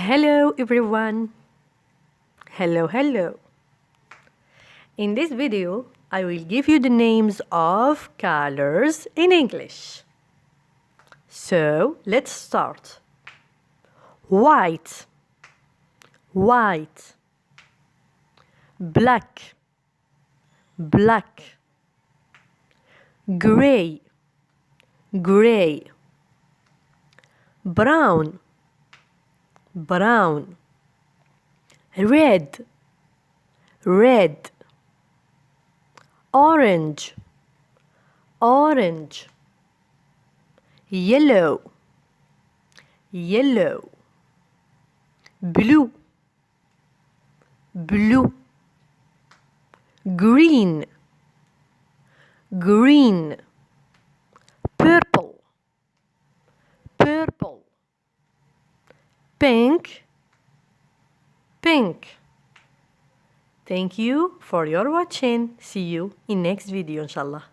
Hello everyone. Hello. In this video, I will give you the names of colors in English. So, let's start. White, black, gray, brown, red, orange, yellow, blue, green, purple, pink. Thank you for your watching. See you in next video, inshallah.